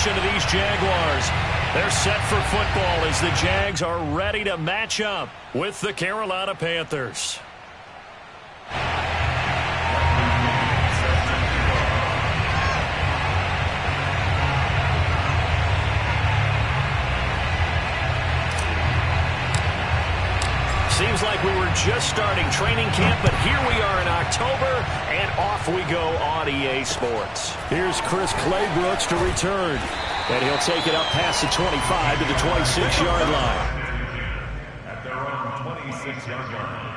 formation of these Jaguars. They're set for football as the Jags are ready to match up with the Carolina Panthers. Seems like we were just starting training camp, but here we are in October, and off we go on EA Sports. Here's Chris Claybrooks to return, and he'll take it up past the 25 to the 26-yard line. At their own 26-yard line.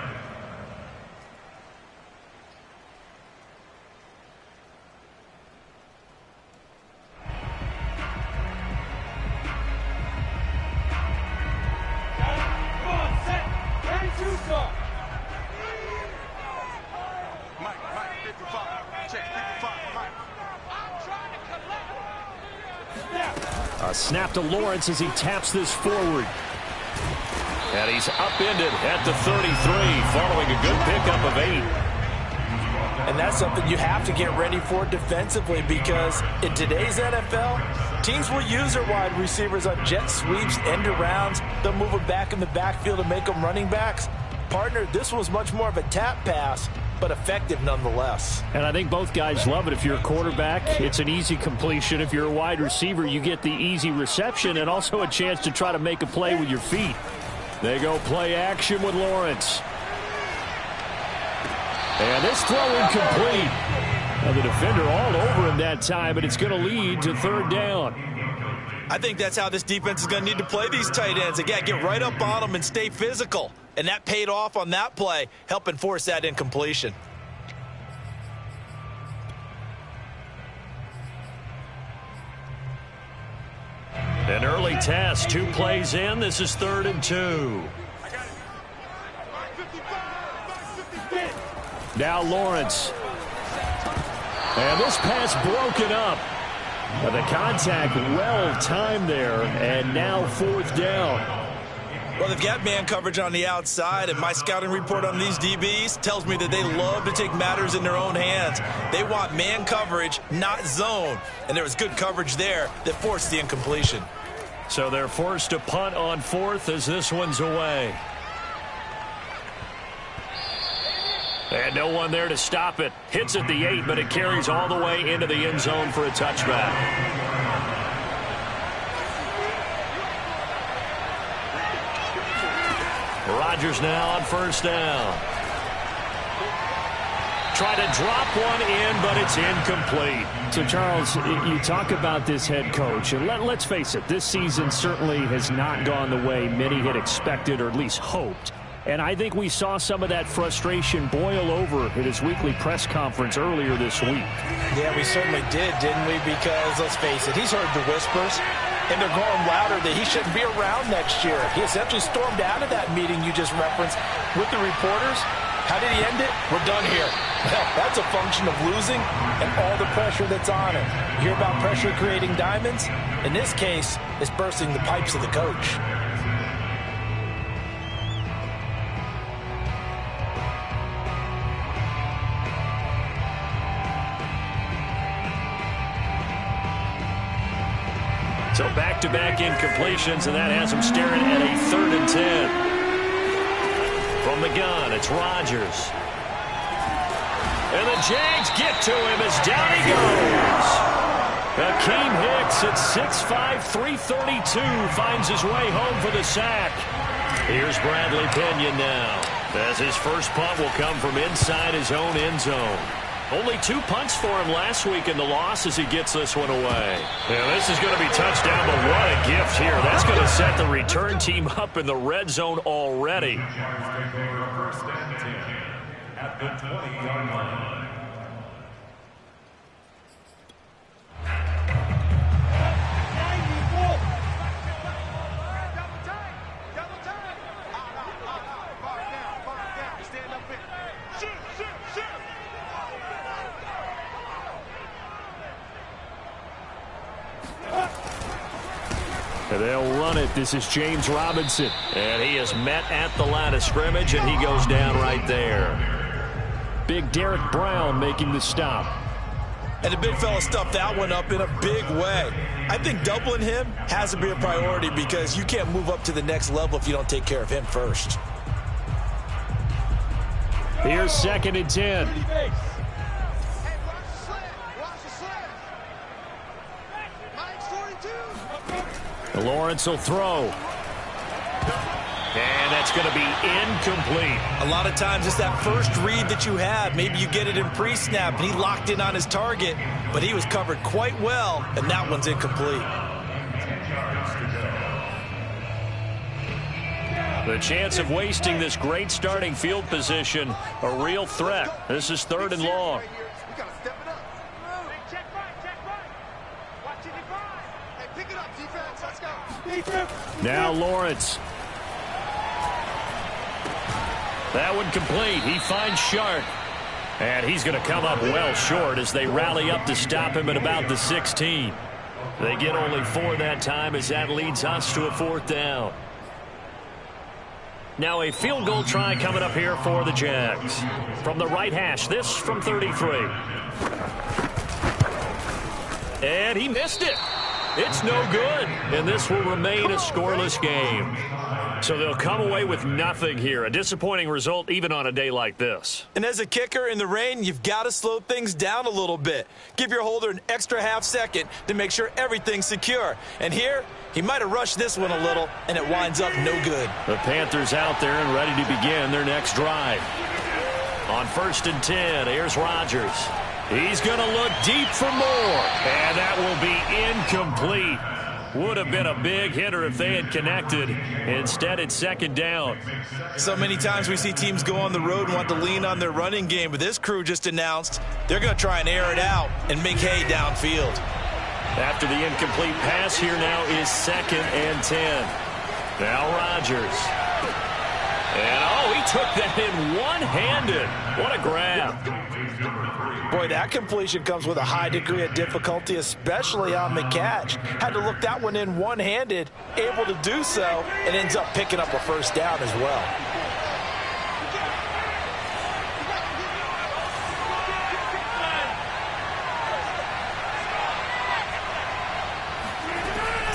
Snap to Lawrence as he taps this forward. And he's upended at the 33 following a good pickup of 8. And that's something you have to get ready for defensively, because in today's NFL, teams will use their wide receivers on jet sweeps, end arounds. They'll move them back in the backfield and make them running backs. Partner, this was much more of a tap pass, but effective nonetheless. And I think both guys love it. If you're a quarterback, it's an easy completion. If you're a wide receiver, you get the easy reception and also a chance to try to make a play with your feet. They go play action with Lawrence. And this throw incomplete. Now the defender all over him that time, but it's going to lead to third down. I think that's how this defense is going to need to play these tight ends. Again, get right up on them and stay physical. And that paid off on that play, helping force that incompletion. An early test, 2 plays in. This is 3rd and 2. Now Lawrence. And this pass broken up. The contact well timed there, and now 4th down. Well, they've got man coverage on the outside, and my scouting report on these DBs tells me that they love to take matters in their own hands. They want man coverage, not zone. And there was good coverage there that forced the incompletion. So they're forced to punt on 4th as this one's away. And no one there to stop it. Hits at the 8, but it carries all the way into the end zone for a touchback. Rodgers now on 1st down. Try to drop one in, but it's incomplete. So, Charles, you talk about this head coach, and let's face it, this season certainly has not gone the way many had expected or at least hoped. And I think we saw some of that frustration boil over at his weekly press conference earlier this week. Yeah, we certainly did, didn't we? Because, let's face it, he's heard the whispers, and they're growing louder that he shouldn't be around next year. He essentially stormed out of that meeting you just referenced with the reporters. How did he end it? We're done here. Well, that's a function of losing and all the pressure that's on him. You hear about pressure creating diamonds? In this case, it's bursting the pipes of the coach. So back-to-back incompletions, and that has him staring at a 3rd and 10. From the gun, it's Rodgers. And the Jags get to him as down he goes. Akeem Hicks at 6'5", 332 finds his way home for the sack. Here's Bradley Pinion now, as his first punt will come from inside his own end zone. Only 2 punts for him last week in the loss as he gets this one away. Yeah, this is going to be touchdown, but what a gift here. That's going to set the return team up in the red zone already. First and 10 at the 20-yard line. They'll run it. This is James Robinson. And he is met at the line of scrimmage, and he goes down right there. Big Derek Brown making the stop. And the big fella stuffed that one up in a big way. I think doubling him has to be a priority because you can't move up to the next level if you don't take care of him first. Here's 2nd and 10. Lawrence will throw. And that's going to be incomplete. A lot of times it's that first read that you have. Maybe you get it in pre-snap, and he locked in on his target, but he was covered quite well, and that one's incomplete. The chance of wasting this great starting field position, a real threat. This is 3rd and long. Now Lawrence. That one complete. He finds Sharp. And he's going to come up well short as they rally up to stop him at about the 16. They get only 4 that time as that leads us to a 4th down. Now a field goal try coming up here for the Jags. From the right hash, this from 33. And he missed it. It's no good, and this will remain a scoreless game. So they'll come away with nothing here. A disappointing result even on a day like this. And as a kicker in the rain, you've got to slow things down a little bit. Give your holder an extra half second to make sure everything's secure. And here, he might have rushed this one a little, and it winds up no good. The Panthers out there and ready to begin their next drive. On 1st and 10, here's Rodgers. He's going to look deep for more, and that will be incomplete. Would have been a big hitter if they had connected. Instead, it's 2nd down. So many times we see teams go on the road and want to lean on their running game, but this crew just announced they're going to try and air it out and make hay downfield. After the incomplete pass, here now is 2nd and 10. Now Rodgers. And, he took that in one-handed. What a grab. Boy, that completion comes with a high degree of difficulty, especially on the catch. Had to look that one in one-handed, able to do so, and ends up picking up a 1st down as well.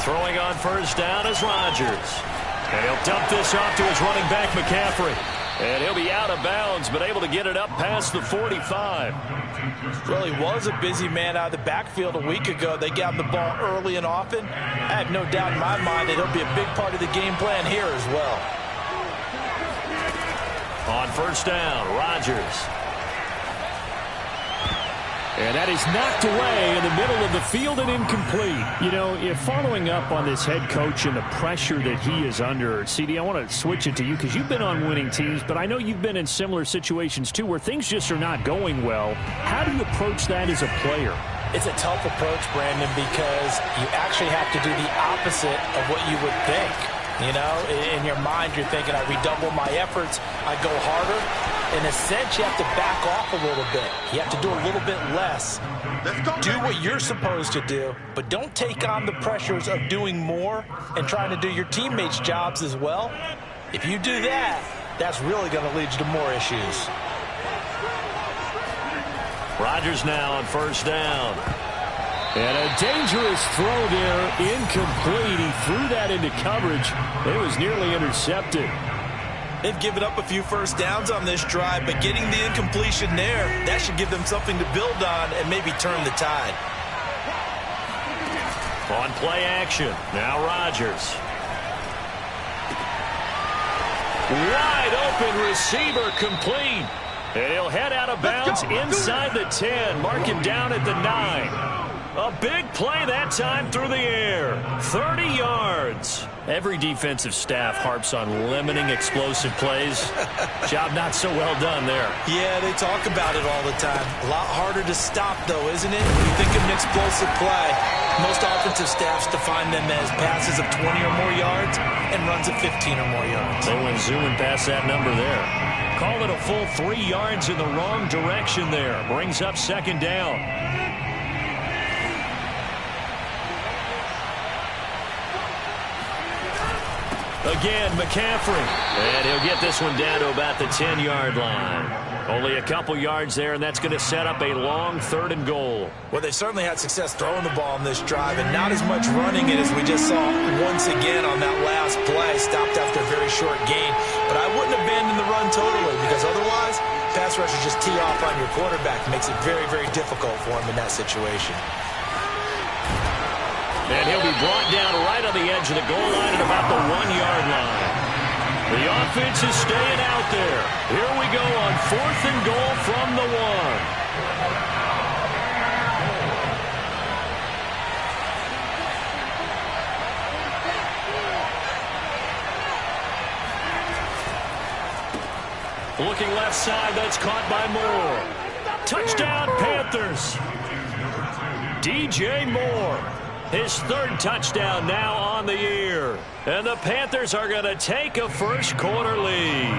Throwing on 1st down is Rodgers. And he'll dump this off to his running back, McCaffrey. And he'll be out of bounds, but able to get it up past the 45. Well, he was a busy man out of the backfield a week ago. They got him the ball early and often. I have no doubt in my mind that he'll be a big part of the game plan here as well. On 1st down, Rodgers. And that is knocked away in the middle of the field and incomplete. You know, if following up on this head coach and the pressure that he is under, CD, I want to switch it to you because you've been on winning teams, but I know you've been in similar situations too where things just are not going well. How do you approach that as a player? It's a tough approach, Brandon, because you actually have to do the opposite of what you would think. You know, in your mind, you're thinking, I redouble my efforts, I go harder. In a sense, you have to back off a little bit. You have to do a little bit less. Do what you're supposed to do, but don't take on the pressures of doing more and trying to do your teammates' jobs as well. If you do that, that's really going to lead you to more issues. Rodgers now on 1st down. And a dangerous throw there, incomplete. He threw that into coverage. It was nearly intercepted. They've given up a few 1st downs on this drive, but getting the incompletion there, that should give them something to build on and maybe turn the tide. On play action, now Rodgers. Wide open receiver complete. And he'll head out of bounds inside the 10, marking down at the 9. A big play that time through the air. 30 yards. Every defensive staff harps on limiting explosive plays. Job not so well done there. Yeah, they talk about it all the time. A lot harder to stop, though, isn't it? When you think of an explosive play, most offensive staffs define them as passes of 20 or more yards and runs of 15 or more yards. They went zooming past that number there. Call it a full 3 yards in the wrong direction there. Brings up 2nd down. Again, McCaffrey. And he'll get this one down to about the 10-yard line. Only a couple yards there, and that's going to set up a long 3rd and goal. Well, they certainly had success throwing the ball in this drive, and not as much running it as we just saw once again on that last play. Stopped after a very short gain. But I wouldn't abandon the run totally, because otherwise, pass rushers just tee off on your quarterback. It makes it very, very difficult for him in that situation. And he'll be brought down right on the edge of the goal line at about the 1-yard line. The offense is staying out there. Here we go on 4th and goal from the 1. Looking left side, that's caught by Moore. Touchdown, Panthers. DJ Moore. His 3rd touchdown now on the year. And the Panthers are going to take a first-quarter lead.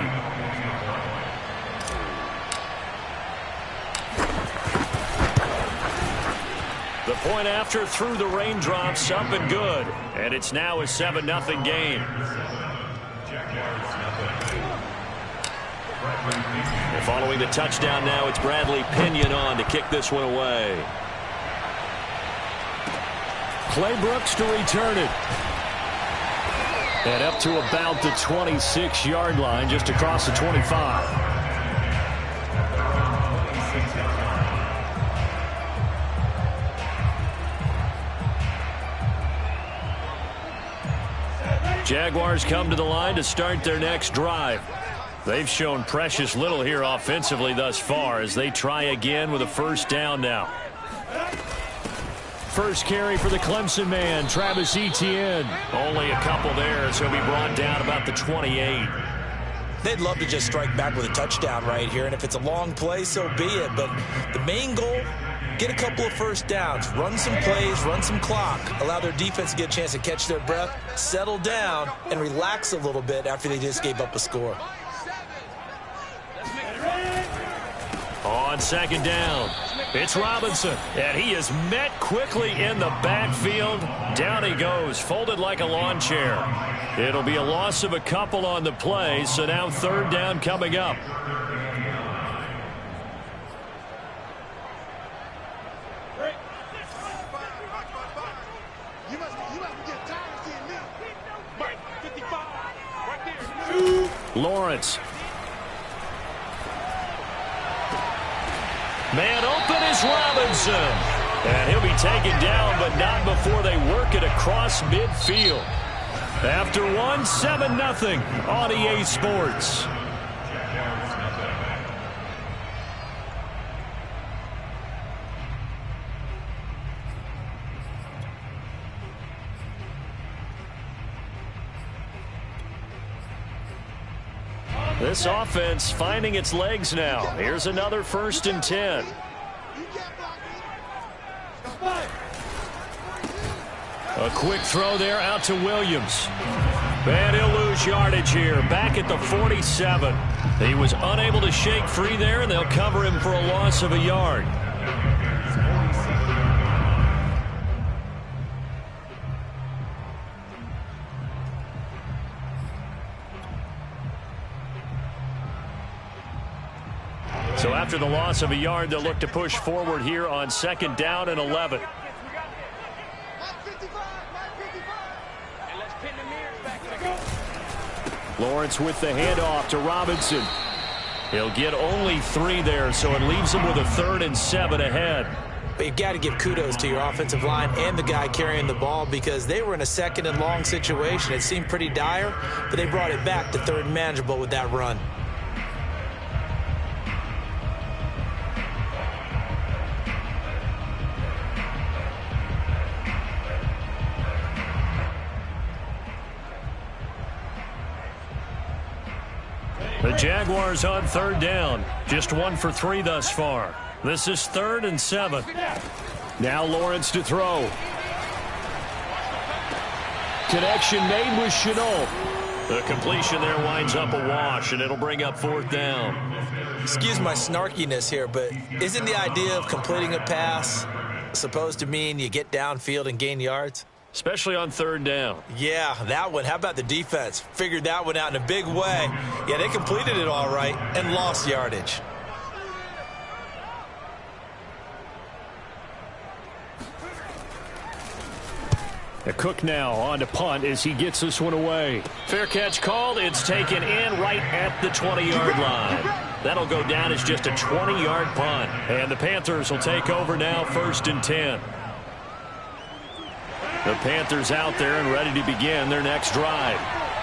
The point after through the raindrops, up and good. And it's now a 7-0 game. And following the touchdown now, it's Bradley Pinion on to kick this one away. Clay Brooks to return it. And up to about the 26-yard line, just across the 25. Jaguars come to the line to start their next drive. They've shown precious little here offensively thus far as they try again with a 1st down now. First carry for the Clemson man, Travis Etienne. Only a couple there, so he'll be brought down about the 28. They'd love to just strike back with a touchdown right here, and if it's a long play, so be it. But the main goal, get a couple of 1st downs, run some plays, run some clock, allow their defense to get a chance to catch their breath, settle down, and relax a little bit after they just gave up a score. On 2nd down, it's Robinson, and he is met quickly in the backfield. Down he goes, folded like a lawn chair. It'll be a loss of a couple on the play, so now 3rd down coming up. Lawrence. Man open is Robinson. And he'll be taken down, but not before they work it across midfield. After 1, 7-0 on EA Sports. This offense finding its legs now. Here's another 1st and 10. A quick throw there out to Williams. And he'll lose yardage here. Back at the 47. He was unable to shake free there, and they'll cover him for a loss of a yard. So after the loss of a yard, they'll look to push forward here on 2nd down and 11. Lawrence with the handoff to Robinson. He'll get only 3 there, so it leaves him with a 3rd and 7 ahead. But you've got to give kudos to your offensive line and the guy carrying the ball because they were in a 2nd and long situation. It seemed pretty dire, but they brought it back to 3rd and manageable with that run. The Jaguars on 3rd down. Just 1 for 3 thus far. This is 3rd and 7. Now Lawrence to throw. Connection made with Chenault. The completion there winds up a wash, and it'll bring up 4th down. Excuse my snarkiness here, but isn't the idea of completing a pass supposed to mean you get downfield and gain yards? especially on third down. Yeah, that one. How about the defense? Figured that one out in a big way. Yeah, they completed it all right and lost yardage. The Cook now on to punt as he gets this one away. Fair catch called. It's taken in right at the 20-yard line. That'll go down as just a 20-yard punt. And the Panthers will take over now, 1st and 10. The Panthers out there and ready to begin their next drive.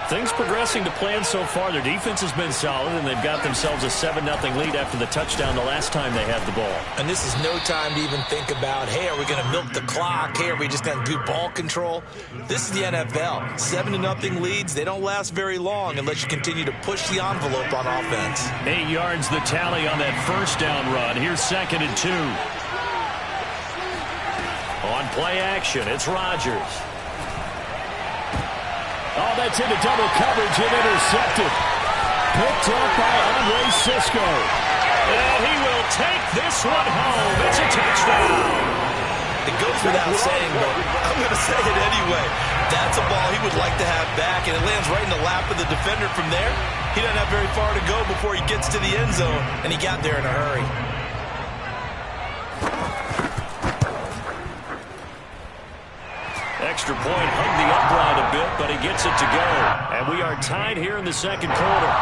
Things progressing to plan so far. Their defense has been solid, and they've got themselves a 7-0 lead after the touchdown the last time they had the ball. And this is no time to even think about, hey, are we going to milk the clock? Hey, are we just going to do ball control? This is the NFL. 7-0 leads, they don't last very long unless you continue to push the envelope on offense. 8 yards the tally on that first down run. Here's 2nd and 2. On play action, it's Rodgers. Oh, that's into double coverage and intercepted. Picked up by Andre Sisco. And he will take this one home. It's a touchdown. It goes without saying, but I'm going to say it anyway. That's a ball he would like to have back, and it lands right in the lap of the defender from there. He doesn't have very far to go before he gets to the end zone, and he got there in a hurry. Extra point, hugged the upright a bit, but he gets it to go. And we are tied here in the second quarter.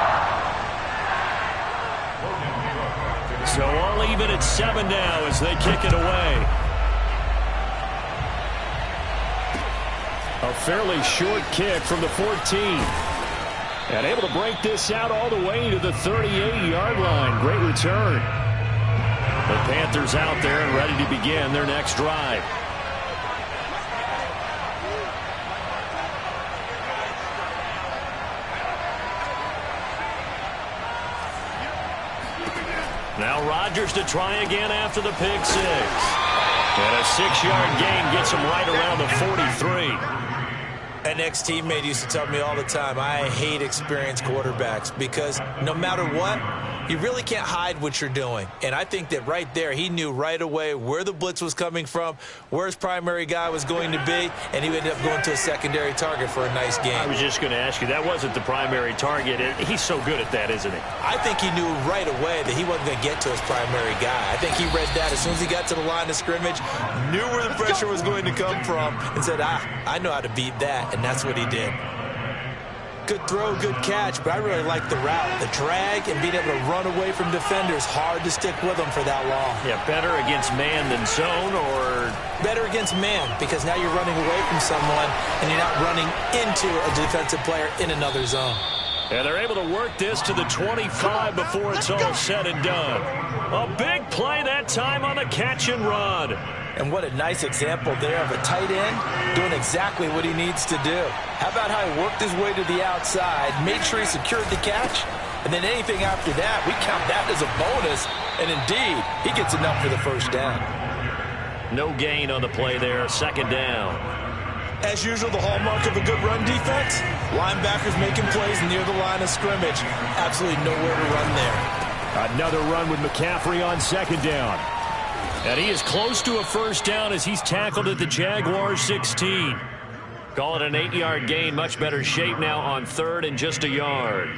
So all even at 7 now as they kick it away. A fairly short kick from the 14. And able to break this out all the way to the 38-yard line. Great return. The Panthers out there and ready to begin their next drive. Now Rodgers to try again after the pick six. And a 6-yard gain gets him right around the 43. An ex-teammate used to tell me all the time, I hate experienced quarterbacks because no matter what, you really can't hide what you're doing. And I think that right there, he knew right away where the blitz was coming from, where his primary guy was going to be, and he ended up going to a secondary target for a nice game. I was just going to ask you, that wasn't the primary target. He's so good at that, isn't he? I think he knew right away that he wasn't going to get to his primary guy. I think he read that as soon as he got to the line of scrimmage, knew where the pressure was going to come from, and said, I know how to beat that, and that's what he did. Good throw, good catch, but I really like the route. The drag and being able to run away from defenders, hard to stick with them for that long. Yeah, better against man than zone, or? Better against man, because now you're running away from someone and you're not running into a defensive player in another zone. And they're able to work this to the 25 before it's all said and done. A big play that time on the catch and run. And what a nice example there of a tight end doing exactly what he needs to do. How about how he worked his way to the outside, made sure he secured the catch, and then anything after that, we count that as a bonus. And indeed, he gets enough for the first down. No gain on the play there, 2nd down. As usual, the hallmark of a good run defense, linebackers making plays near the line of scrimmage. Absolutely nowhere to run there. Another run with McCaffrey on 2nd down. And he is close to a first down as he's tackled at the Jaguars 16. Call it an 8-yard gain. Much better shape now on 3rd and just a yard.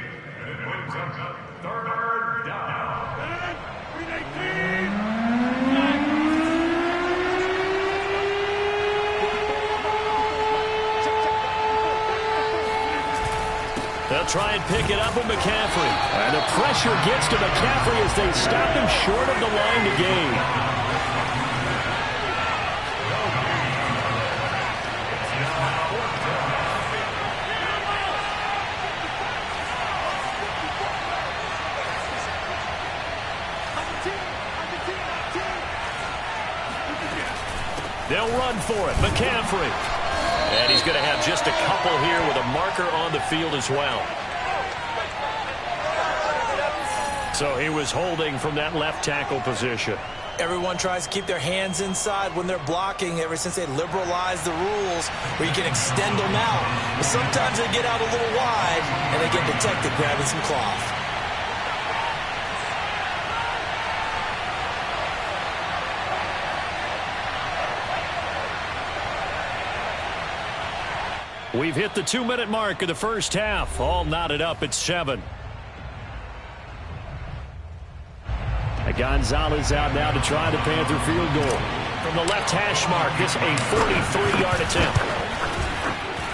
They'll try and pick it up with McCaffrey. And the pressure gets to McCaffrey as they stop him short of the line to gain. They'll run for it. McCaffrey. And he's going to have just a couple here with a marker on the field as well. So he was holding from that left tackle position. Everyone tries to keep their hands inside when they're blocking ever since they liberalized the rules where you can extend them out. But sometimes they get out a little wide and they get detected grabbing some cloth. We've hit the 2-minute mark of the first half. All knotted up at 7. Gonzalez out now to try the Panther field goal. From the left hash mark, this a 43-yard attempt.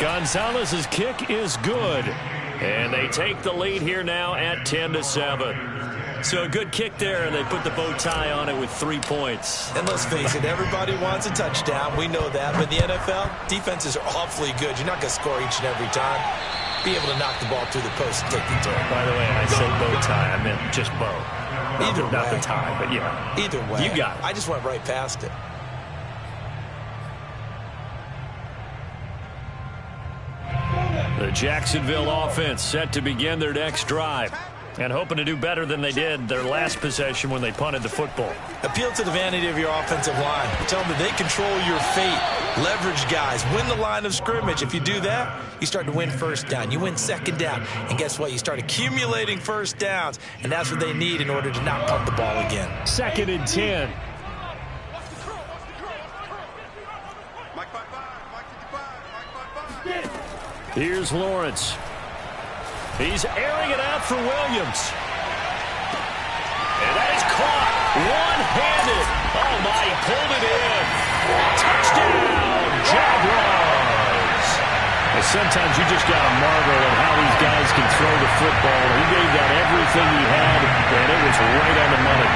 Gonzalez's kick is good. And they take the lead here now at 10-7. So a good kick there, and they put the bow tie on it with 3 points. And let's face it, everybody wants a touchdown. We know that. But the NFL, defenses are awfully good. You're not going to score each and every time. Be able to knock the ball through the post and take the turn. By the way, I said bow tie. I meant just bow. Either way. Not the tie, but yeah. Either way. You got it. I just went right past it. The Jacksonville offense set to begin their next drive and hoping to do better than they did their last possession when they punted the football. Appeal to the vanity of your offensive line. Tell them that they control your fate. Leverage guys. Win the line of scrimmage. If you do that, you start to win first down. You win second down. And guess what? You start accumulating first downs. And that's what they need in order to not punt the ball again. 2nd and 10. Here's Lawrence. He's airing it out for Williams. And that is caught one-handed. Oh, my, he pulled it in. Touchdown, Jaguars. Sometimes you just got to marvel at how these guys can throw the football. He gave that everything he had, and it was right on the money.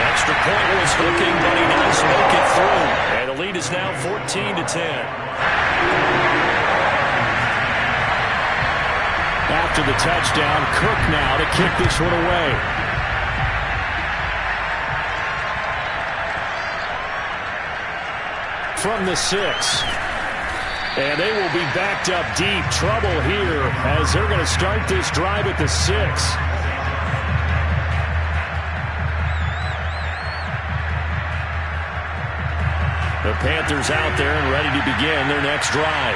Extra point was looking, but he does make it through. And the lead is now 14-10. After the touchdown, Cook now to kick this one away. From the 6. And they will be backed up deep. Trouble here as they're going to start this drive at the 6. The Panthers out there and ready to begin their next drive.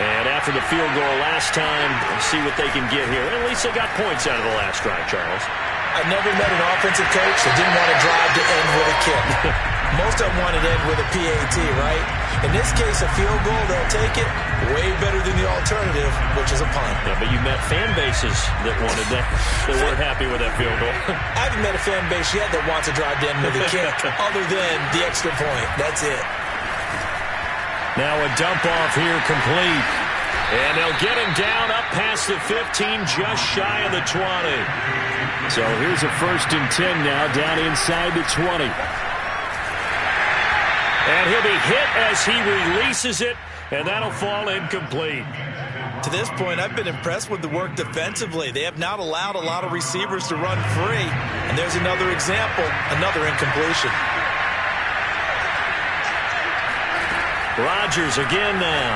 And after the field goal last time, see what they can get here. At least they got points out of the last drive, Charles. I've never met an offensive coach that didn't want a drive to end with a kick. Most of them want it to end with a PAT, right? In this case, a field goal, they'll take it way better than the alternative, which is a punt. Yeah, but you met fan bases that wanted that, that weren't happy with that field goal. I haven't met a fan base yet that wants a drive to end with a kick, other than the extra point. That's it. Now a dump off here complete. And they'll get him down up past the 15, just shy of the 20. So here's a 1st and 10 now, down inside the 20. And he'll be hit as he releases it, and that'll fall incomplete. To this point, I've been impressed with the work defensively. They have not allowed a lot of receivers to run free. And there's another example, another incompletion. Rodgers again now.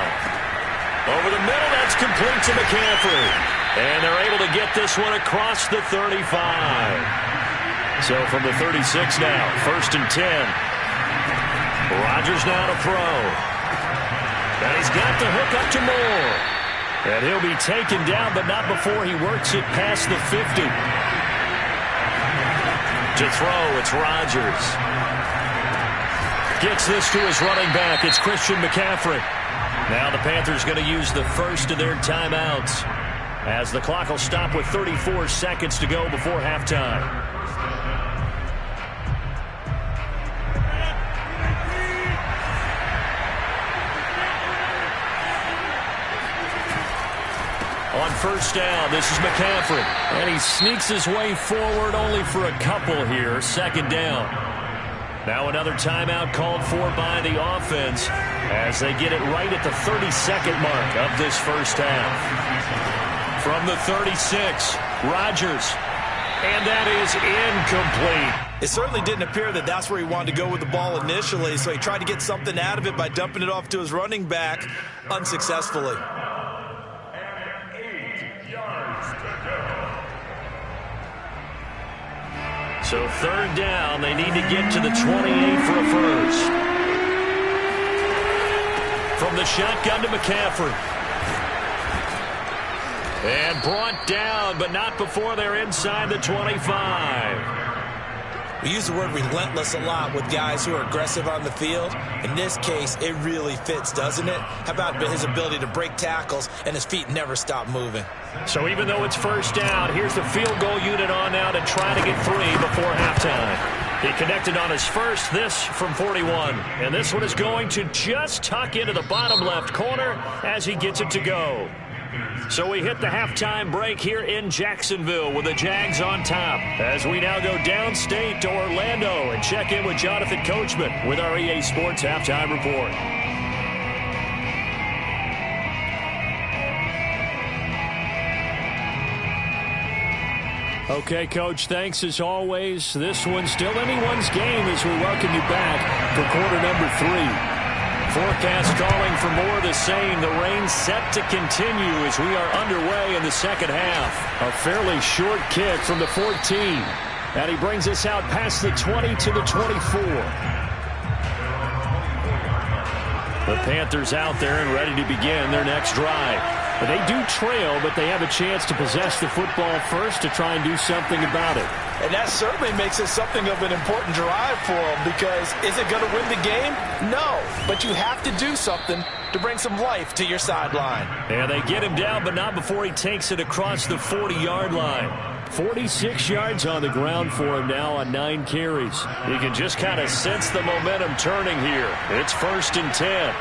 Over the middle, that's complete to McCaffrey. And they're able to get this one across the 35. So from the 36 now, 1st and 10. Rodgers now to throw. And he's got the hook up to Moore. And he'll be taken down, but not before he works it past the 50. To throw, it's Rodgers. Gets this to his running back. It's Christian McCaffrey. Now the Panthers going to use the first of their timeouts as the clock will stop with 34 seconds to go before halftime. On 1st down, this is McCaffrey. And he sneaks his way forward only for a couple here. 2nd down. Now another timeout called for by the offense as they get it right at the 32nd mark of this first half. From the 36, Rodgers. And that is incomplete. It certainly didn't appear that that's where he wanted to go with the ball initially, so he tried to get something out of it by dumping it off to his running back unsuccessfully. So 3rd down, they need to get to the 28 for a first. From the shotgun to McCaffrey. And brought down, but not before they're inside the 25. We use the word relentless a lot with guys who are aggressive on the field. In this case, it really fits, doesn't it? How about his ability to break tackles and his feet never stop moving? So even though it's first down, here's the field goal unit on now to try to get 3 before halftime. He connected on his first, this from 41. And this one is going to just tuck into the bottom left corner as he gets it to go. So we hit the halftime break here in Jacksonville with the Jags on top. As we now go downstate to Orlando and check in with Jonathan Coachman with our EA Sports Halftime Report. Okay, Coach, thanks as always. This one's still anyone's game as we welcome you back for quarter number 3. Forecast calling for more of the same. The rain set to continue as we are underway in the second half. A fairly short kick from the 14. And he brings us out past the 20 to the 24. The Panthers out there and ready to begin their next drive. They do trail, but they have a chance to possess the football first to try and do something about it. And that certainly makes it something of an important drive for them, because is it going to win the game? No, but you have to do something to bring some life to your sideline. And they get him down, but not before he takes it across the 40-yard line. 46 yards on the ground for him now on 9 carries. You can just kind of sense the momentum turning here. It's 1st and 10.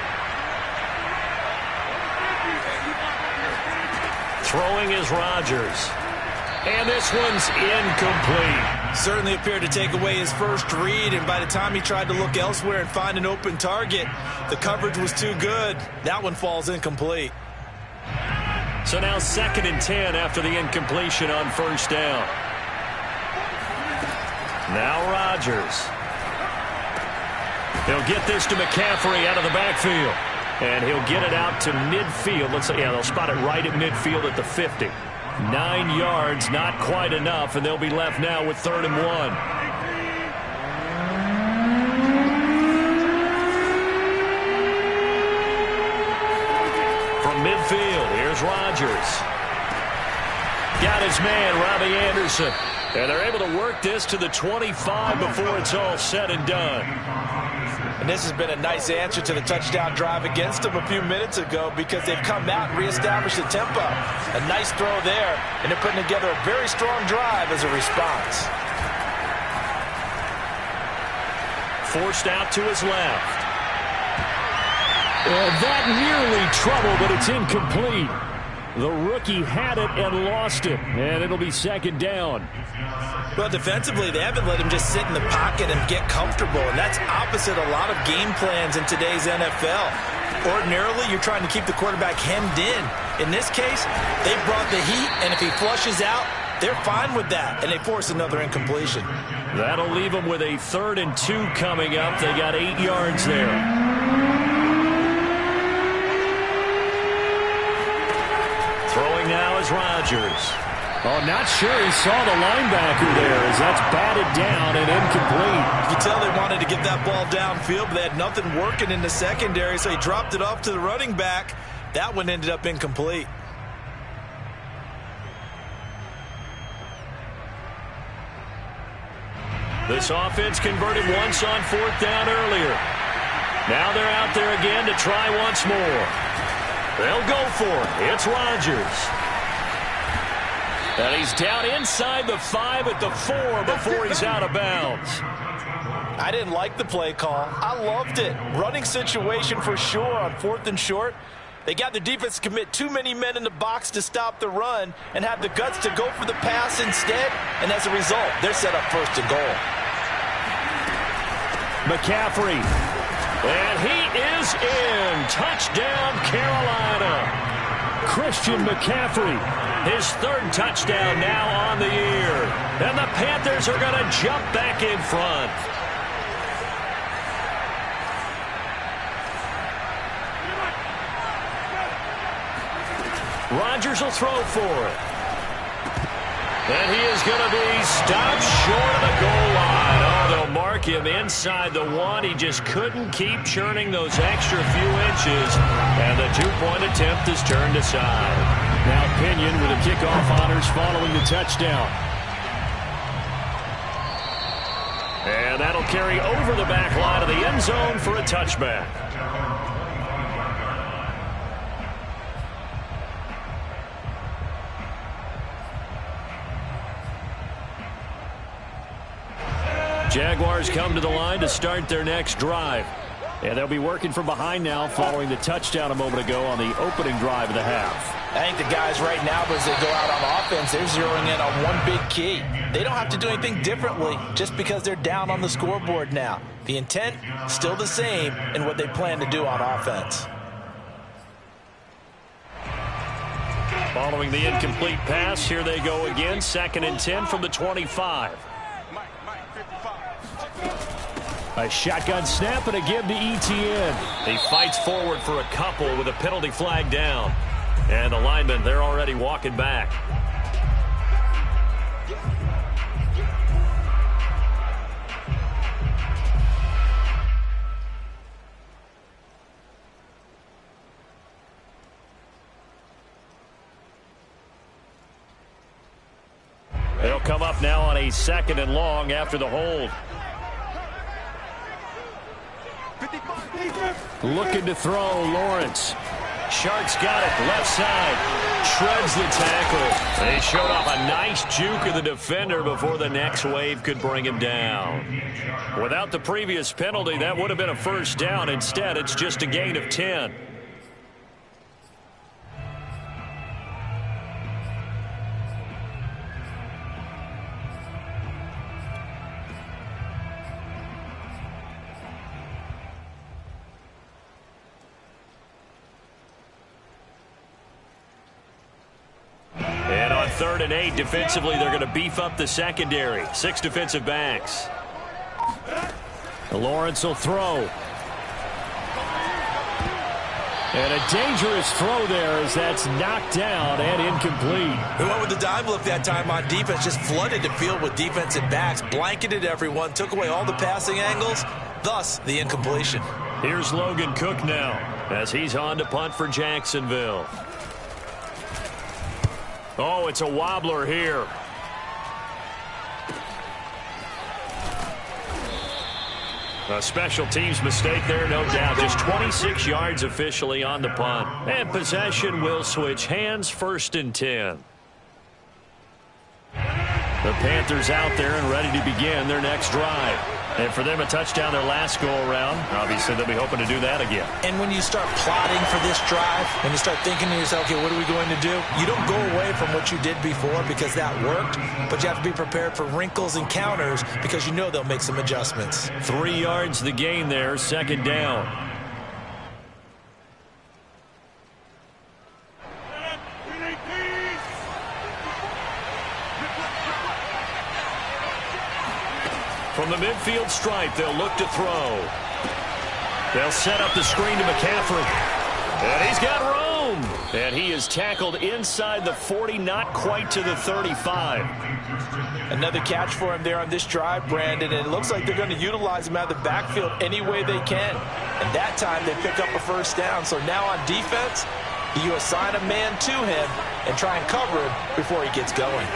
Throwing is Rodgers. And this one's incomplete. Certainly appeared to take away his first read, and by the time he tried to look elsewhere and find an open target, the coverage was too good. That one falls incomplete. So now 2nd and 10 after the incompletion on 1st down. Now Rodgers. He'll get this to McCaffrey out of the backfield. And he'll get it out to midfield. Let's say, yeah, they'll spot it right at midfield at the 50. 9 yards, not quite enough, and they'll be left now with 3rd and 1. From midfield, here's Rodgers. Got his man, Robbie Anderson. And they're able to work this to the 25 before it's all said and done. And this has been a nice answer to the touchdown drive against them a few minutes ago, because they've come out and reestablished the tempo. A nice throw there, and they're putting together a very strong drive as a response. Forced out to his left. That nearly trouble, but it's incomplete. The rookie had it and lost it, and it'll be 2nd down. Well, defensively, they haven't let him just sit in the pocket and get comfortable, and that's opposite a lot of game plans in today's NFL. Ordinarily, you're trying to keep the quarterback hemmed in. In this case, they brought the heat, and if he flushes out, they're fine with that, and they force another incompletion. That'll leave them with a 3rd and 2 coming up. They got 8 yards there. Throwing now is Rodgers. Oh, not sure he saw the linebacker there as that's batted down and incomplete. You can tell they wanted to get that ball downfield, but they had nothing working in the secondary, so he dropped it off to the running back. That one ended up incomplete. This offense converted once on 4th down earlier. Now they're out there again to try once more. They'll go for it. It's Rodgers. And he's down inside the 5 at the 4 before he's out of bounds. I didn't like the play call. I loved it. Running situation for sure on 4th and short. They got the defense to commit too many men in the box to stop the run and have the guts to go for the pass instead. And as a result, they're set up 1st and goal. McCaffrey. And he is in. Touchdown, Carolina. Christian McCaffrey. His 3rd touchdown now on the year. And the Panthers are going to jump back in front. Rodgers will throw for it. And he is going to be stopped short of the goal line. Oh, they'll mark him inside the 1. He just couldn't keep churning those extra few inches. And the 2-point attempt is turned aside. Now Pinion with the kickoff honors following the touchdown. carry over the back line of the end zone for a touchback. Jaguars come to the line to start their next drive. And they'll be working from behind now following the touchdown a moment ago on the opening drive of the half. I think the guys right now, as they go out on offense, they're zeroing in on one big key. They don't have to do anything differently just because they're down on the scoreboard now. The intent, still the same in what they plan to do on offense. Following the incomplete pass, here they go again. 2nd and 10 from the 25. A shotgun snap and a give to Etienne. He fights forward for a couple with a penalty flag down. And the linemen, they're already walking back. They'll come up now on a 2nd and long after the hold. Looking to throw, Lawrence. Sharks got it, left side. Shreds the tackle. They showed off a nice juke of the defender before the next wave could bring him down. Without the previous penalty, that would have been a first down. Instead, it's just a gain of 10. And on 3rd and 8, defensively, they're going to beef up the secondary. 6 defensive backs. Lawrence will throw. And a dangerous throw there as that's knocked down and incomplete. Who went with the dive look that time on defense, just flooded the field with defensive backs, blanketed everyone, took away all the passing angles, thus the incompletion. Here's Logan Cook now as he's on to punt for Jacksonville. Oh, it's a wobbler here. A special teams mistake there, no doubt. Just 26 yards officially on the punt. And possession will switch hands, 1st and 10. The Panthers out there and ready to begin their next drive. And for them, a touchdown their last go-around. Obviously, they'll be hoping to do that again. And when you start plotting for this drive, when you start thinking to yourself, okay, what are we going to do? You don't go away from what you did before because that worked, but you have to be prepared for wrinkles and counters because you know they'll make some adjustments. 3 yards the gain there, 2nd down. From the midfield stripe, they'll look to throw. They'll set up the screen to McCaffrey. And he's got room. And he is tackled inside the 40, not quite to the 35. Another catch for him there on this drive, Brandon, and it looks like they're going to utilize him out of the backfield any way they can. And that time they pick up a first down. So now on defense, you assign a man to him and try and cover him before he gets going.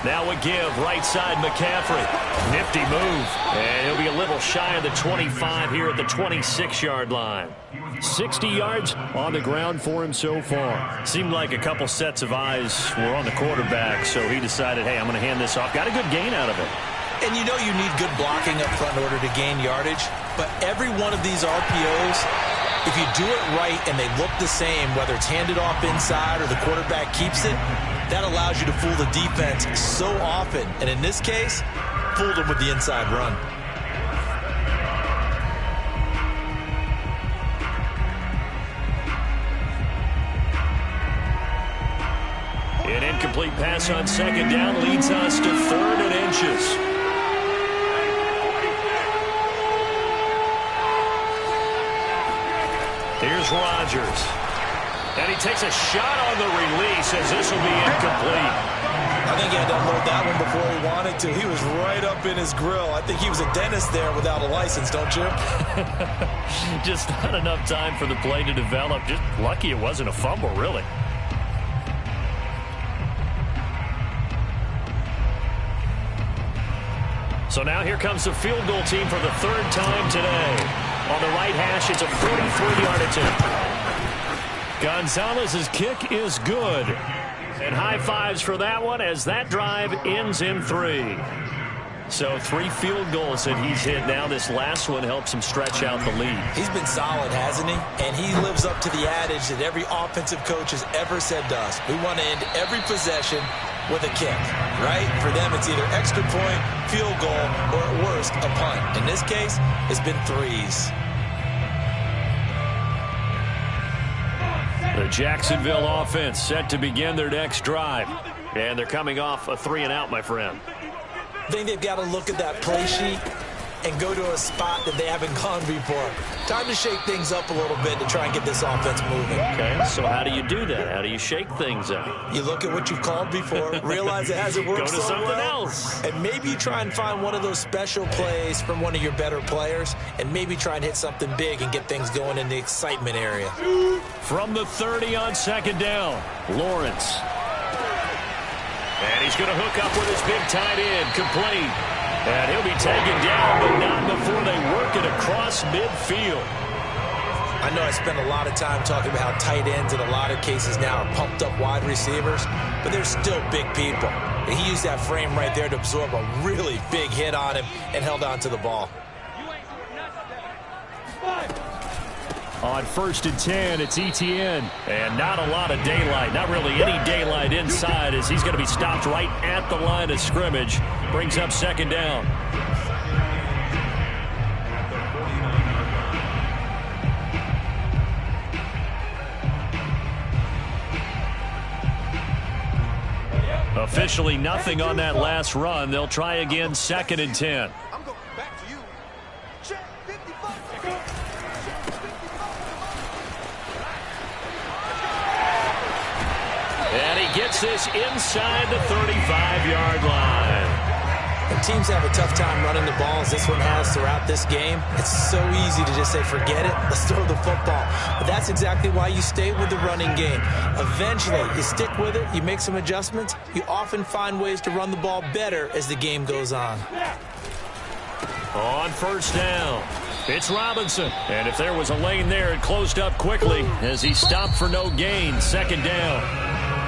Now a give, right side McCaffrey. Nifty move. And he'll be a little shy of the 25 here at the 26-yard line. 60 yards on the ground for him so far. Seemed like a couple sets of eyes were on the quarterback, so he decided, hey, I'm going to hand this off. Got a good gain out of it. And you know you need good blocking up front in order to gain yardage, but every one of these RPOs, if you do it right and they look the same, whether it's handed off inside or the quarterback keeps it, that allows you to fool the defense so often. And in this case, fooled them with the inside run. An incomplete pass on 2nd down leads us to 3rd and inches. Here's Rodgers. And he takes a shot on the release as this will be incomplete. I think he had to unload that one before he wanted to. He was right up in his grill. I think he was a dentist there without a license, don't you? Just not enough time for the play to develop. Just lucky it wasn't a fumble, really. So now here comes the field goal team for the third time today. On the right hash, it's a 43-yard attempt. Gonzalez's kick is good. And high fives for that one as that drive ends in 3. So 3 field goals that he's hit now. This last one helps him stretch out the lead. He's been solid, hasn't he? And he lives up to the adage that every offensive coach has ever said to us. We want to end every possession with a kick, right? For them, it's either extra point, field goal, or at worst, a punt. In this case, it's been 3s. The Jacksonville offense set to begin their next drive. And they're coming off a 3-and-out, my friend. I think they've got to look at that play sheet and go to a spot that they haven't gone before. Time to shake things up a little bit to try and get this offense moving. Okay, so how do you do that? How do you shake things up? You look at what you've called before, realize it hasn't worked so well. Go to something else. And maybe you try and find one of those special plays from one of your better players, and maybe try and hit something big and get things going in the excitement area. From the 30 on second down, Lawrence. And he's going to hook up with his big tight end, complete. And he'll be taken down, but not before they work it across midfield. I know I spent a lot of time talking about how tight ends in a lot of cases now are pumped up wide receivers, but they're still big people. And he used that frame right there to absorb a really big hit on him and held on to the ball. On 1st and 10, it's ETN. And not a lot of daylight, not really any daylight inside as he's going to be stopped right at the line of scrimmage. Brings up second down. Officially nothing on that last run. They'll try again 2nd and 10. And he gets this inside the 35-yard line. And teams have a tough time running the ball as this one has throughout this game. It's so easy to just say, forget it, let's throw the football. But that's exactly why you stay with the running game. Eventually, you stick with it, you make some adjustments. You often find ways to run the ball better as the game goes on. On 1st down, it's Robinson. And if there was a lane there, it closed up quickly as he stopped for no gain. 2nd down.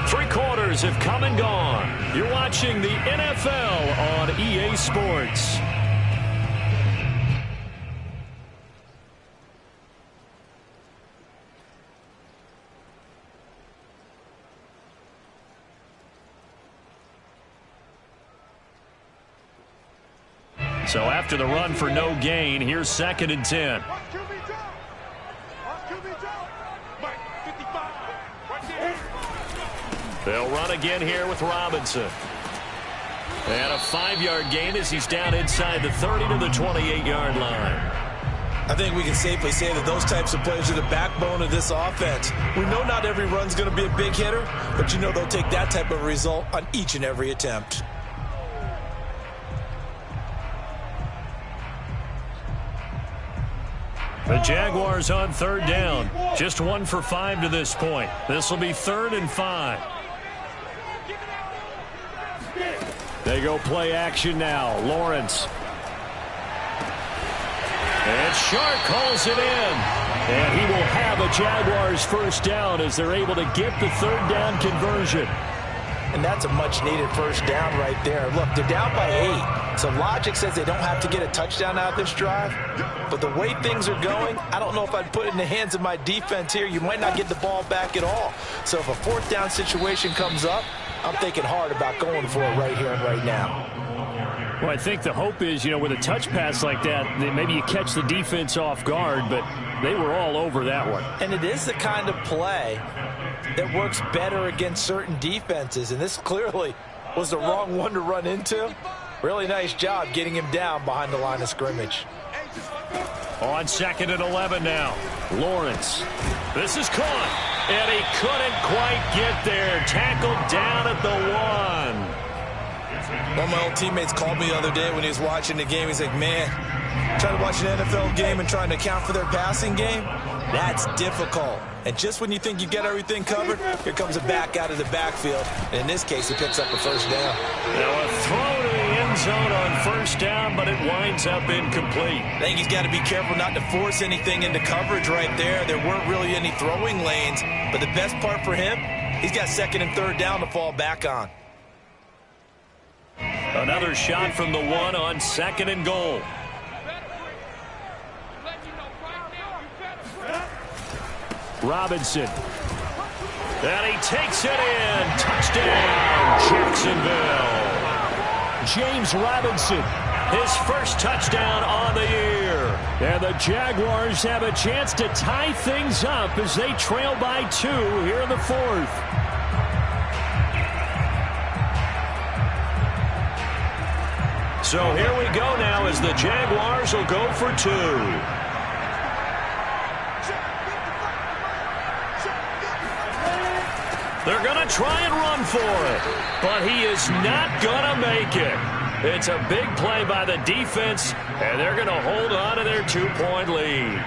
3 quarters have come and gone. You're watching the NFL on EA Sports. So after the run for no gain, here's 2nd and 10. They'll run again here with Robinson. And a 5-yard gain as he's down inside the 30 to the 28-yard line. I think we can safely say that those types of plays are the backbone of this offense. We know not every run's going to be a big hitter, but you know they'll take that type of result on each and every attempt. The Jaguars on 3rd down. Just 1 for 5 to this point. This will be 3rd and 5. They go play action now. Lawrence. And Shark calls it in. And he will have a Jaguars 1st down as they're able to get the 3rd down conversion. And that's a much-needed 1st down right there. Look, they're down by 8. So logic says they don't have to get a touchdown out of this drive. But the way things are going, I don't know if I'd put it in the hands of my defense here. You might not get the ball back at all. So if a 4th down situation comes up, I'm thinking hard about going for it right here and right now. Well, I think the hope is, with a touch pass like that maybe you catch the defense off guard, but they were all over that one. And it is the kind of play that works better against certain defenses, and this clearly was the wrong one to run into. Really nice job getting him down behind the line of scrimmage. On 2nd and 11 now. Lawrence. This is caught. And he couldn't quite get there. Tackled down at the 1. One of my old teammates called me the other day when he was watching the game. He's like, man, trying to watch an NFL game and trying to account for their passing game, that's difficult. And just when you think you get everything covered, here comes a back out of the backfield. And in this case, he picks up a 1st down. Now a throw to the end end zone on first down, but it winds up incomplete. I think he's got to be careful not to force anything into coverage right there. There weren't really any throwing lanes, but the best part for him, he's got second and third down to fall back on. Another shot from the 1 on second and goal. Robinson. And he takes it in. Touchdown, Jacksonville. James Robinson. His first touchdown on the year. And the Jaguars have a chance to tie things up as they trail by 2 here in the 4th. So here we go now as the Jaguars will go for 2. They're going to try and run for it, but he is not going to make it. It's a big play by the defense, and they're going to hold on to their 2-point lead.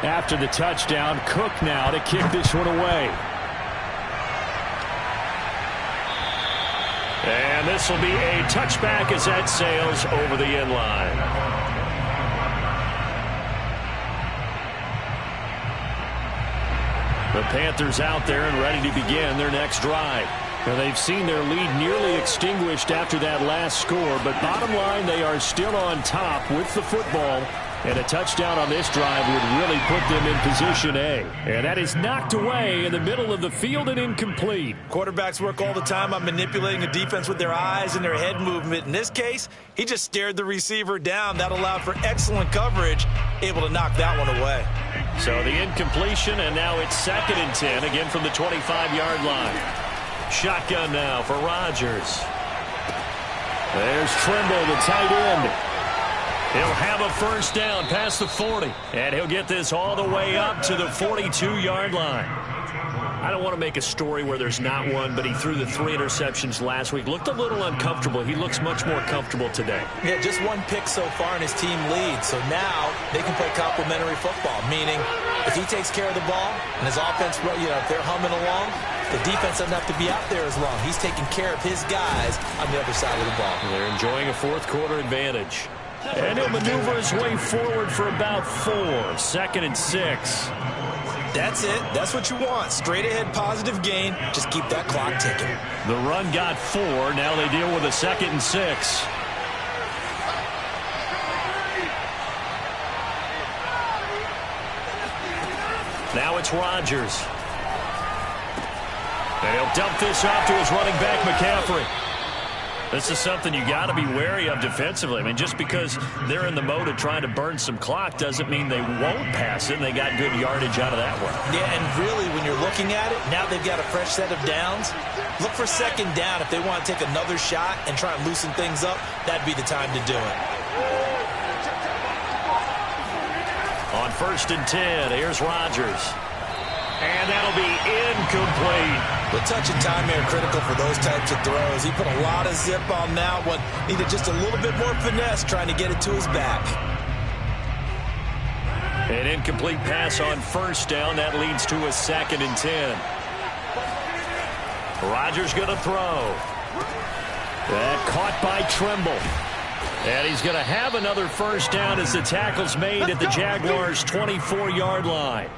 After the touchdown, Cook now to kick this one away. And this will be a touchback as that sails over the end line. The Panthers out there and ready to begin their next drive. Now, they've seen their lead nearly extinguished after that last score, but bottom line, they are still on top with the football. And a touchdown on this drive would really put them in position A. And that is knocked away in the middle of the field and incomplete. Quarterbacks work all the time on manipulating a defense with their eyes and their head movement. In this case, he just stared the receiver down. That allowed for excellent coverage, able to knock that one away. So the incompletion, and now it's 2nd and 10, again from the 25-yard line. Shotgun now for Rodgers. There's Trimble, the tight end. He'll have a first down past the 40, and he'll get this all the way up to the 42-yard line. I don't want to make a story where there's not one, but he threw the 3 interceptions last week. Looked a little uncomfortable. He looks much more comfortable today. Yeah, just 1 pick so far, and his team leads. So now they can play complementary football, meaning if he takes care of the ball and his offense, if they're humming along, the defense doesn't have to be out there as long. He's taking care of his guys on the other side of the ball. They're enjoying a fourth-quarter advantage. And he'll maneuver his way forward for about 4. 2nd and 6. That's it. That's what you want. Straight ahead positive gain. Just keep that clock ticking. The run got 4. Now they deal with a 2nd and 6. Now it's Rodgers. And he'll dump this off to his running back, McCaffrey. This is something you got to be wary of defensively. I mean, just because they're in the mode of trying to burn some clock doesn't mean they won't pass it, and they got good yardage out of that one. Yeah, and really, when you're looking at it, now they've got a fresh set of downs. Look for 2nd down. If they want to take another shot and try and loosen things up, that'd be the time to do it. On 1st and 10, here's Rodgers. And that'll be incomplete. The touch and time are critical for those types of throws. He put a lot of zip on that one. Needed just a little bit more finesse trying to get it to his back. An incomplete pass on 1st down. That leads to a 2nd and 10. Rodgers going to throw. That caught by Trimble. And he's going to have another first down as the tackle's made at the Jaguars' 24-yard line.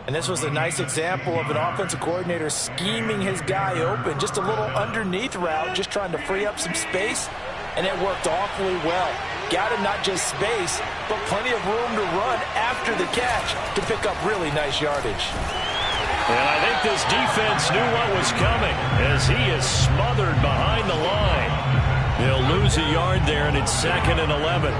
And this was a nice example of an offensive coordinator scheming his guy open. Just a little underneath route, just trying to free up some space, and it worked awfully well. Got him not just space, but plenty of room to run after the catch to pick up really nice yardage. And I think this defense knew what was coming as he is smothered behind the line. They'll lose a yard there, and it's 2nd and 11.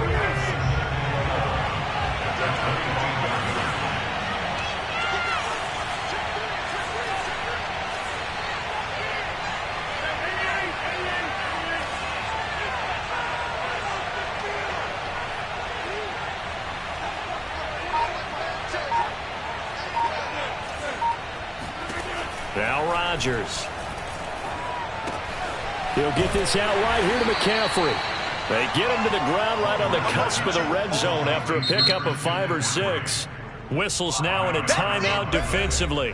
Now Rodgers. He'll get this out right here to McCaffrey. They get him to the ground right on the cusp of the red zone after a pickup of 5 or 6. Whistles now in a timeout defensively.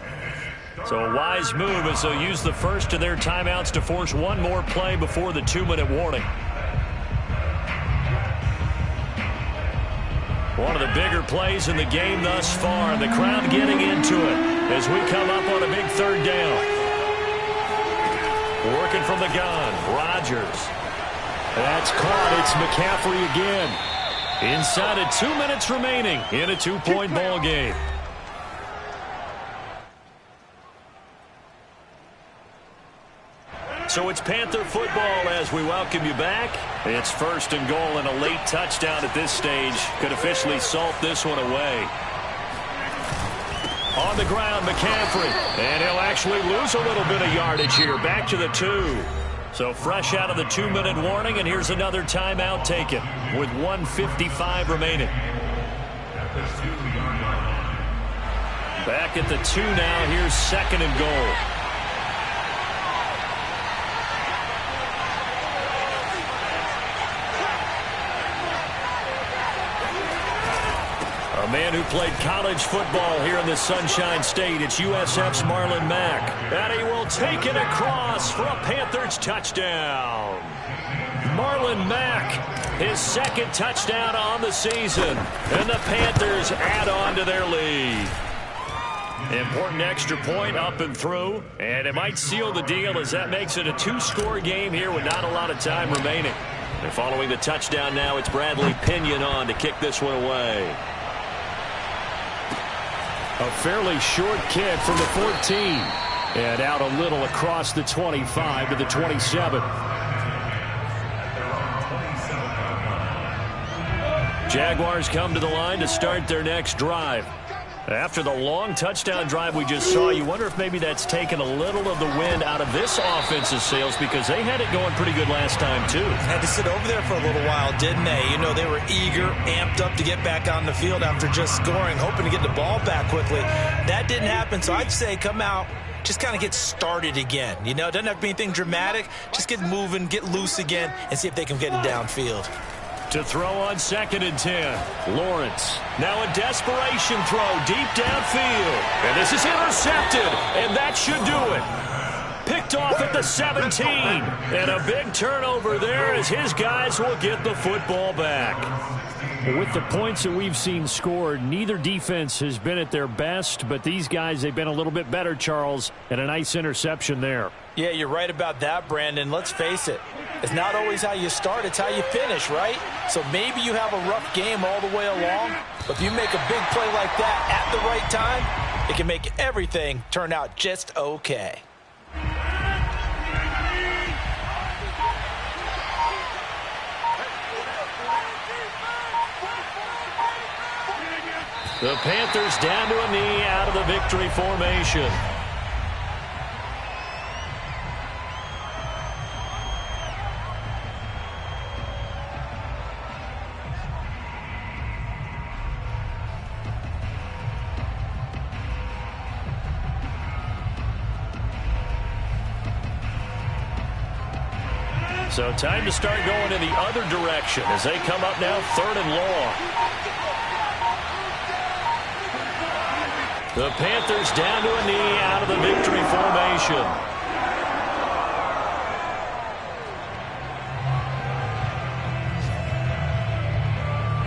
So a wise move as they'll use the first of their timeouts to force one more play before the 2-minute warning. One of the bigger plays in the game thus far, and the crowd getting into it as we come up on a big third down. Working from the gun, Rodgers. That's caught. It's McCaffrey again. Inside of 2 minutes remaining in a 2-point ball game. So it's Panther football as we welcome you back. It's 1st and goal, and a late touchdown at this stage could officially salt this one away. On the ground, McCaffrey. And he'll actually lose a little bit of yardage here. Back to the 2. So fresh out of the 2-minute warning, and here's another timeout taken with 1:55 remaining. Back at the 2 now. Here's 2nd and goal. A man who played college football here in the Sunshine State. It's USF's Marlon Mack. And he will take it across for a Panthers touchdown. Marlon Mack, his 2nd touchdown on the season. And the Panthers add on to their lead. Important extra point up and through. And it might seal the deal as that makes it a 2-score game here with not a lot of time remaining. And following the touchdown now, it's Bradley Pinion on to kick this one away. A fairly short kick from the 14. And out a little across the 25 to the 27. Jaguars come to the line to start their next drive. After the long touchdown drive we just saw, you wonder if maybe that's taken a little of the wind out of this offense's sails because they had it going pretty good last time, too. Had to sit over there for a little while, didn't they? You know, they were eager, amped up to get back on the field after just scoring, hoping to get the ball back quickly. That didn't happen, so I'd say come out, just kind of get started again. You know, it doesn't have to be anything dramatic. Just get moving, get loose again, and see if they can get it downfield. To throw on 2nd and 10. Lawrence. Now a desperation throw deep downfield. And this is intercepted. And that should do it. Picked off at the 17. And a big turnover there as his guys will get the football back. With the points that we've seen scored, neither defense has been at their best, but these guys, they've been a little bit better, Charles, and a nice interception there. Yeah, you're right about that, Brandon. Let's face it. It's not always how you start, it's how you finish, right? So maybe you have a rough game all the way along, but if you make a big play like that at the right time, it can make everything turn out just okay. The Panthers down to a knee out of the victory formation. So time to start going in the other direction as they come up now 3rd and long. The Panthers down to a knee out of the victory formation.